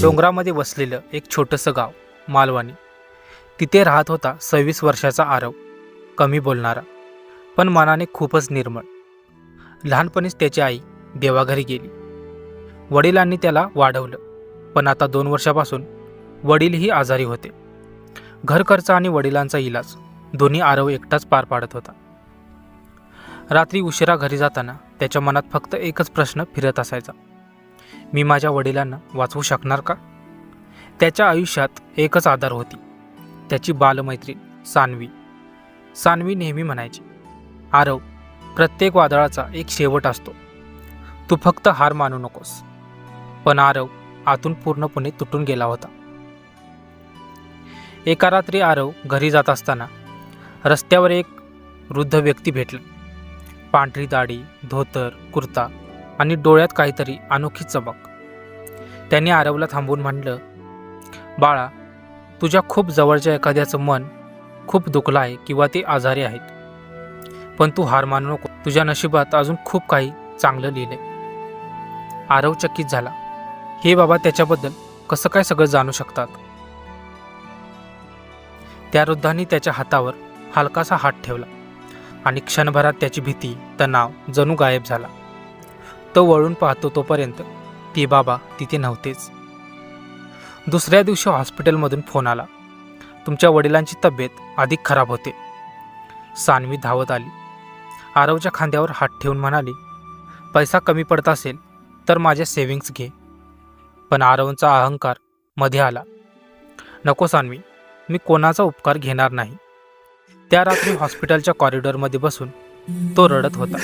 डोंगरामध्ये वसलेलं एक छोटंसं गाव मालवणी. तिथे राहत होता 26 वर्षाचा आरव. कमी बोलणारा, पण मनाने खूपच निर्मळ. लहानपणीच त्याची आई देवाघरी गेली. वडिलांनी त्याला वाढवलं, पण आता 2 वर्षापासून वडीलही आजारी होते. घर खर्च आणि वडिलांचा इलाज दोन्ही आरव एकटाच पार पाडत होता. रात्री उशिरा घरी जाताना त्याच्या मनात फक्त एकच प्रश्न फिरत असायचा: मी माझ्या वडिलांना वाचवू शकणार का? त्याच्या आयुष्यात एकच आधार होती, त्याची बालमैत्रीण सान्वी. सान्वी नेहमी म्हणायची, आरव, प्रत्येक वादळाचा एक शेवट असतो, तू फक्त हार मानू नकोस. पण आरव आतून पूर्णपणे तुटून गेला होता. एका रात्री आरव घरी जात असताना रस्त्यावर एक वृद्ध व्यक्ती भेटला. पांढरी दाढी, धोतर, कुर्ता आणि डोळ्यात काहीतरी अनोखी चमक. त्याने आरवला थांबवून म्हणलं, बाळा, तुझ्या खूप जवळच्या एखाद्याचं मन खूप दुखलं आहे किंवा ते आजारी आहेत, पण तू हार मानू नको. तुझ्या नशिबात अजून खूप काही चांगलं लिहिलंय. आरव चकित झाला. हे बाबा त्याच्याबद्दल कसं काय सगळं जाणू शकतात? त्या वृद्धांनी त्याच्या हातावर हलकासा हात ठेवला आणि क्षणभरात त्याची भीती, तणाव जणू गायब झाला. तो वळून पाहतो तोपर्यंत ते बाबा तिथे नव्हतेच. दुसऱ्या दिवशी हॉस्पिटलमधून फोन आला. तुमच्या वडिलांची तब्येत अधिक खराब होते. सान्वी धावत आली. आरवच्या खांद्यावर हात ठेवून म्हणाली, पैसा कमी पडत असेल तर माझ्या सेव्हिंग्स घे. पण आरवचा अहंकार मध्ये आला. नको सान्वी, मी कोणाचा उपकार घेणार नाही. त्या रात्री हॉस्पिटलच्या कॉरिडॉरमध्ये बसून तो रडत होता.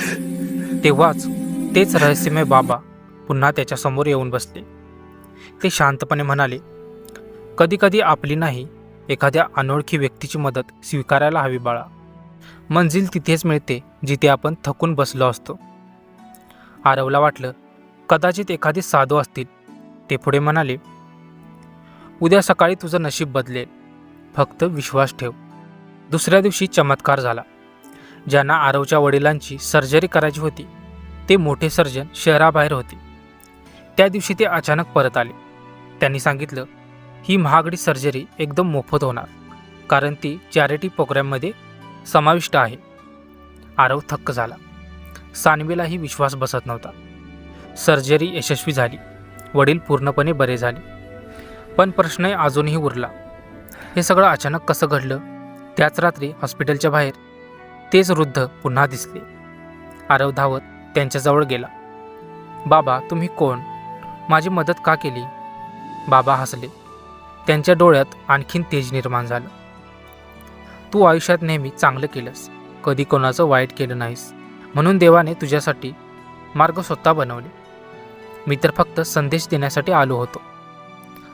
तेव्हाच तेच रहस्यमय बाबा पुन्हा त्याच्यासमोर येऊन बसले. ते शांतपणे म्हणाले, कधीकधी आपली नाही, एखाद्या अनोळखी व्यक्तीची मदत स्वीकारायला हवी बाळा. मंजिल तिथेच मिळते जिथे आपण थकून बसलो असतो. आरवला वाटलं कदाचित एखादे साधू असतील. ते पुढे म्हणाले, उद्या सकाळी तुझं नशीब बदलेल, फक्त विश्वास ठेव. दुसऱ्या दिवशी चमत्कार झाला. ज्यांना आरवच्या वडिलांची सर्जरी करायची होती ते मोठे सर्जन शहराबाहेर होते. त्या दिवशी ते अचानक परत आले. त्यांनी सांगितलं, ही महागडी सर्जरी एकदम मोफत होणार, कारण ती चॅरिटी प्रोग्रॅममध्ये समाविष्ट आहे. आरव थक्क झाला. सान्वीलाही विश्वास बसत नव्हता. सर्जरी यशस्वी झाली. वडील पूर्णपणे बरे झाले. पण प्रश्न अजूनही उरला, हे सगळं अचानक कसं घडलं? त्याच रात्री हॉस्पिटलच्या बाहेर तेच वृद्ध पुन्हा दिसले. आरव धावत त्यांच्याजवळ गेला. बाबा, तुम्ही कोण? माझी मदत का केली? बाबा हसले. त्यांच्या डोळ्यात आणखीन तेज निर्माण झालं. तू आयुष्यात नेहमी चांगलं केलंस, कधी कोणाचं वाईट केलं नाहीस, म्हणून देवाने तुझ्यासाठी मार्ग स्वतः बनवले. मी तर फक्त संदेश देण्यासाठी आलो होतो.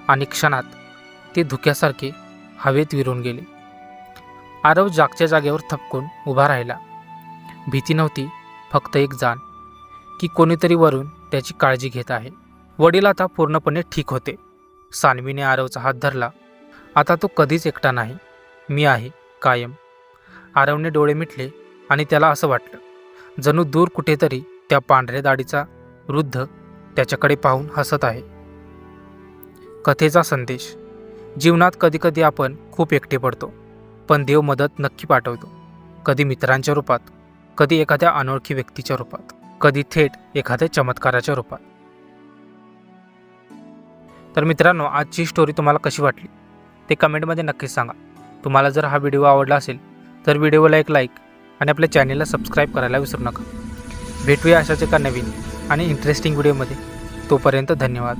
आणि क्षणात ते धुक्यासारखे हवेत विरून गेले. आरव जागच्या जागेवर थपकून उभा राहिला. भीती नव्हती, फक्त एक जाण की कोणीतरी वरून त्याची काळजी घेत आहे. वडील आता पूर्णपणे ठीक होते. सान्वीने आरवचा हात धरला. आता तो कधीच एकटा नाही, मी आहे कायम. आरवने डोळे मिटले आणि त्याला असं वाटलं जणू दूर कुठेतरी त्या पांढऱ्या दाढीचा वृद्ध त्याच्याकडे पाहून हसत आहे. कथेचा संदेश: जीवनात कधीकधी आपण खूप एकटे पडतो, पण देव मदत नक्की पाठवतो. कधी मित्रांच्या रूपात, कधी एखाद्या अनोळखी व्यक्तीच्या रूपात, कधी थेट एखाद्या चमत्काराच्या रूपात. तर मित्रांनो, आजची स्टोरी तुम्हाला कशी वाटली ते कमेंटमध्ये नक्कीच सांगा. तुम्हाला जर हा व्हिडिओ आवडला असेल तर व्हिडिओला एक लाईक आणि आपल्या चॅनेलला सबस्क्राईब करायला विसरू नका. भेटूया अशाच एका नवीन आणि इंटरेस्टिंग व्हिडिओमध्ये. तोपर्यंत धन्यवाद.